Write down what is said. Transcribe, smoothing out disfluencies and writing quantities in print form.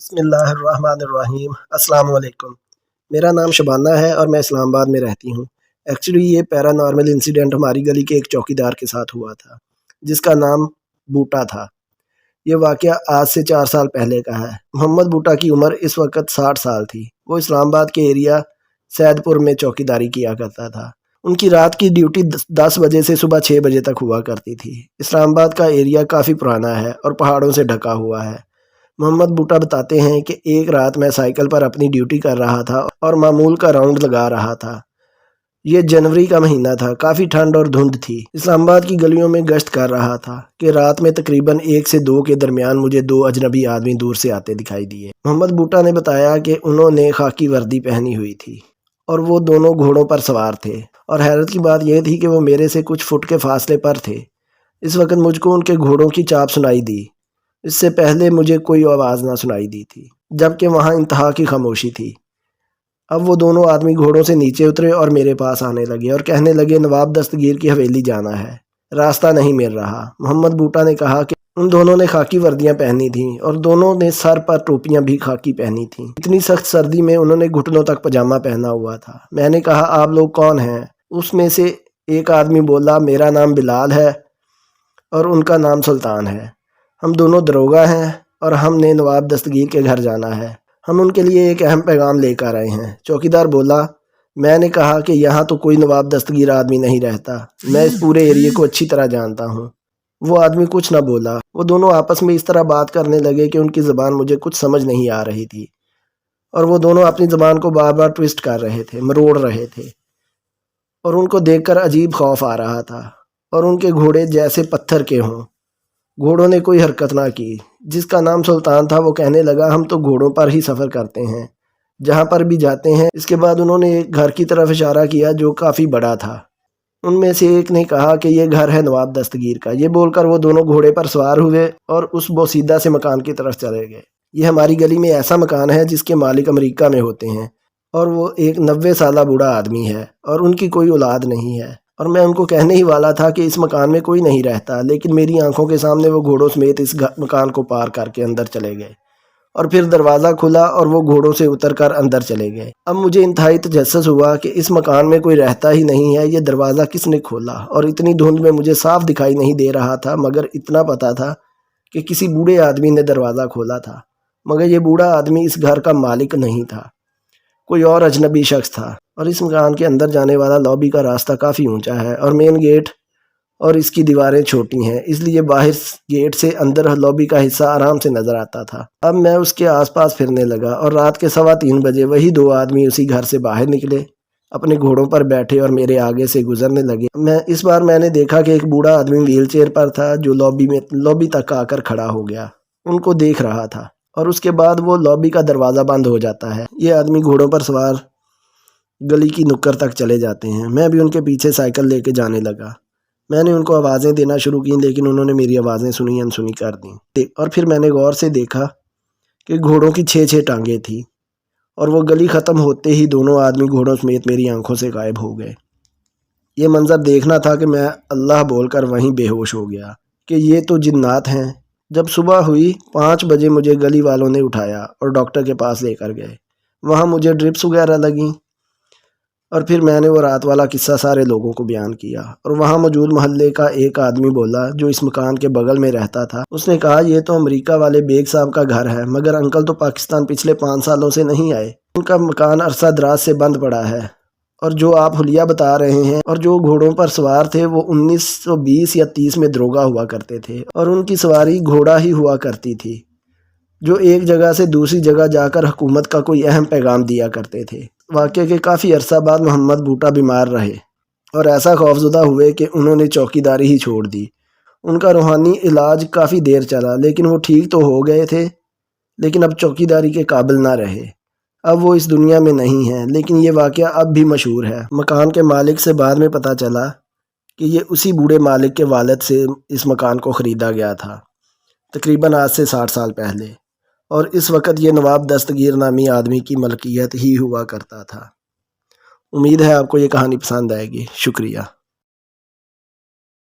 بسم اللہ الرحمن الرحیم۔ السلام علیکم۔ میرا نام شبانہ ہے اور میں اسلام آباد میں رہتی ہوں۔ ایکچولی یہ پیرانارمل انسیڈنٹ ہماری گلی کے ایک چوکیدار کے ساتھ ہوا تھا جس کا نام بوٹا تھا۔ یہ واقعہ آج سے 4 سال پہلے کا ہے۔ محمد بوٹا کی عمر اس وقت 60 سال تھی۔ وہ اسلام آباد کے ایریا سید پور میں چوکیداری کیا کرتا تھا۔ ان کی رات کی ڈیوٹی 10 بجے سے صبح 6 بجے تک ہوا کرتی تھی۔ اسلام آباد کا ایریا کافی پرانا ہے اور پہاڑوں سے ڈھکا ہوا ہے۔ محمد بوٹا بتاتے ہیں کہ ایک رات میں سائیکل پر اپنی ڈیوٹی کر رہا تھا اور معمول کا راؤنڈ لگا رہا تھا۔ یہ جنوری کا مہینہ تھا، کافی ٹھنڈ اور دھند تھی۔ اسلام آباد کی گلیوں میں گشت کر رہا تھا کہ رات میں تقریباً 1 سے 2 کے درمیان مجھے 2 اجنبی آدمی دور سے آتے دکھائی دیے۔ محمد بوٹا نے بتایا کہ انہوں نے خاکی وردی پہنی ہوئی تھی اور وہ دونوں گھوڑوں پر سوار تھے، اور حیرت کی بات یہ تھی کہ وہ میرے سے کچھ فٹ کے فاصلے پر تھے۔ اس وقت مجھ کو ان کے گھوڑوں کی چاپ سنائی دی۔ اس سے پہلے مجھے کوئی آواز نہ سنائی دی تھی، جبکہ وہاں انتہا کی خاموشی تھی۔ اب وہ دونوں آدمی گھوڑوں سے نیچے اترے اور میرے پاس آنے لگے اور کہنے لگے نواب دستگیر کی حویلی جانا ہے، راستہ نہیں مل رہا۔ محمد بوٹا نے کہا کہ ان دونوں نے خاکی وردیاں پہنی تھیں اور دونوں نے سر پر ٹوپیاں بھی خاکی پہنی تھیں۔ اتنی سخت سردی میں انہوں نے گھٹنوں تک پاجامہ پہنا ہوا تھا۔ میں نے کہا آپ لوگ کون ہیں؟ اس میں سے ایک آدمی بولا میرا نام بلال ہے اور ان کا نام سلطان ہے، ہم دونوں دروگا ہیں اور ہم نے نواب دستگیر کے گھر جانا ہے، ہم ان کے لیے ایک اہم پیغام لے کر آئے ہیں۔ چوکیدار بولا میں نے کہا کہ یہاں تو کوئی نواب دستگیر آدمی نہیں رہتا، میں اس پورے ایریے کو اچھی طرح جانتا ہوں۔ وہ آدمی کچھ نہ بولا۔ وہ دونوں آپس میں اس طرح بات کرنے لگے کہ ان کی زبان مجھے کچھ سمجھ نہیں آ رہی تھی، اور وہ دونوں اپنی زبان کو بار بار ٹویسٹ کر رہے تھے، مروڑ رہے تھے، اور ان کو دیکھ کر عجیب خوف آ رہا تھا، اور ان کے گھوڑے جیسے پتھر کے ہوں۔ گھوڑوں نے کوئی حرکت نہ کی۔ جس کا نام سلطان تھا وہ کہنے لگا ہم تو گھوڑوں پر ہی سفر کرتے ہیں، جہاں پر بھی جاتے ہیں۔ اس کے بعد انہوں نے ایک گھر کی طرف اشارہ کیا جو کافی بڑا تھا۔ ان میں سے ایک نے کہا کہ یہ گھر ہے نواب دستگیر کا۔ یہ بول کر وہ دونوں گھوڑے پر سوار ہوئے اور اس بوسیدہ سے مکان کی طرف چلے گئے۔ یہ ہماری گلی میں ایسا مکان ہے جس کے مالک امریکہ میں ہوتے ہیں، اور وہ ایک 90 سالہ بوڑھا آدمی ہے اور ان کی کوئی اولاد نہیں ہے، اور میں ان کو کہنے ہی والا تھا کہ اس مکان میں کوئی نہیں رہتا، لیکن میری آنکھوں کے سامنے وہ گھوڑوں سمیت اس مکان کو پار کر کے اندر چلے گئے، اور پھر دروازہ کھلا اور وہ گھوڑوں سے اتر کر اندر چلے گئے۔ اب مجھے انتہائی تجسس ہوا کہ اس مکان میں کوئی رہتا ہی نہیں ہے، یہ دروازہ کس نے کھولا؟ اور اتنی دھند میں مجھے صاف دکھائی نہیں دے رہا تھا، مگر اتنا پتا تھا کہ کسی بوڑھے آدمی نے دروازہ کھولا تھا، مگر یہ بوڑھا آدمی اس گھر کا مالک نہیں تھا، کوئی اور اجنبی شخص تھا۔ اور اس مکان کے اندر جانے والا لابی کا راستہ کافی اونچا ہے اور مین گیٹ اور اس کی دیواریں چھوٹی ہیں، اس لیے باہر گیٹ سے اندر لابی کا حصہ آرام سے نظر آتا تھا۔ اب میں اس کے آس پاس پھرنے لگا اور رات کے 3:15 بجے وہی 2 آدمی اسی گھر سے باہر نکلے، اپنے گھوڑوں پر بیٹھے اور میرے آگے سے گزرنے لگے۔ اس بار میں نے دیکھا کہ ایک بوڑھا آدمی ویل چیئر پر تھا جو لابی تک آ کر کھڑا ہو گیا، ان کو دیکھ رہا تھا، اور اس کے بعد وہ لابی کا دروازہ بند ہو جاتا ہے۔ یہ آدمی گھوڑوں پر سوار گلی کی نکر تک چلے جاتے ہیں۔ میں بھی ان کے پیچھے سائیکل لے کے جانے لگا۔ میں نے ان کو آوازیں دینا شروع کی، لیکن انہوں نے میری آوازیں سنی انسنی کر دیں، اور پھر میں نے غور سے دیکھا کہ گھوڑوں کی 6 ٹانگیں تھیں، اور وہ گلی ختم ہوتے ہی دونوں آدمی گھوڑوں سمیت میری آنکھوں سے غائب ہو گئے۔ یہ منظر دیکھنا تھا کہ میں اللہ بول کر وہیں بے ہوش ہو گیا کہ یہ تو جنات ہیں۔ جب صبح ہوئی 5 بجے مجھے گلی والوں نے اٹھایا اور ڈاکٹر کے پاس لے کر گئے۔ وہاں مجھے ڈرپس وغیرہ لگیں، اور پھر میں نے وہ رات والا قصہ سارے لوگوں کو بیان کیا، اور وہاں موجود محلے کا ایک آدمی بولا جو اس مکان کے بغل میں رہتا تھا۔ اس نے کہا یہ تو امریکہ والے بیگ صاحب کا گھر ہے، مگر انکل تو پاکستان پچھلے 5 سالوں سے نہیں آئے، ان کا مکان عرصہ دراز سے بند پڑا ہے، اور جو آپ حلیہ بتا رہے ہیں اور جو گھوڑوں پر سوار تھے وہ 1920 یا 30 میں دروگا ہوا کرتے تھے، اور ان کی سواری گھوڑا ہی ہوا کرتی تھی، جو ایک جگہ سے دوسری جگہ جا کر حکومت کا کوئی اہم پیغام دیا کرتے تھے۔ واقعے کے کافی عرصہ بعد محمد بوٹا بیمار رہے اور ایسا خوفزدہ ہوئے کہ انہوں نے چوکیداری ہی چھوڑ دی۔ ان کا روحانی علاج کافی دیر چلا، لیکن وہ ٹھیک تو ہو گئے تھے، لیکن اب چوکیداری کے قابل نہ رہے۔ اب وہ اس دنیا میں نہیں ہیں، لیکن یہ واقعہ اب بھی مشہور ہے۔ مکان کے مالک سے بعد میں پتہ چلا کہ یہ اسی بوڑھے مالک کے والد سے اس مکان کو خریدا گیا تھا، تقریباً آج سے 60 سال پہلے، اور اس وقت یہ نواب دستگیر نامی آدمی کی ملکیت ہی ہوا کرتا تھا۔ امید ہے آپ کو یہ کہانی پسند آئے گی۔ شکریہ۔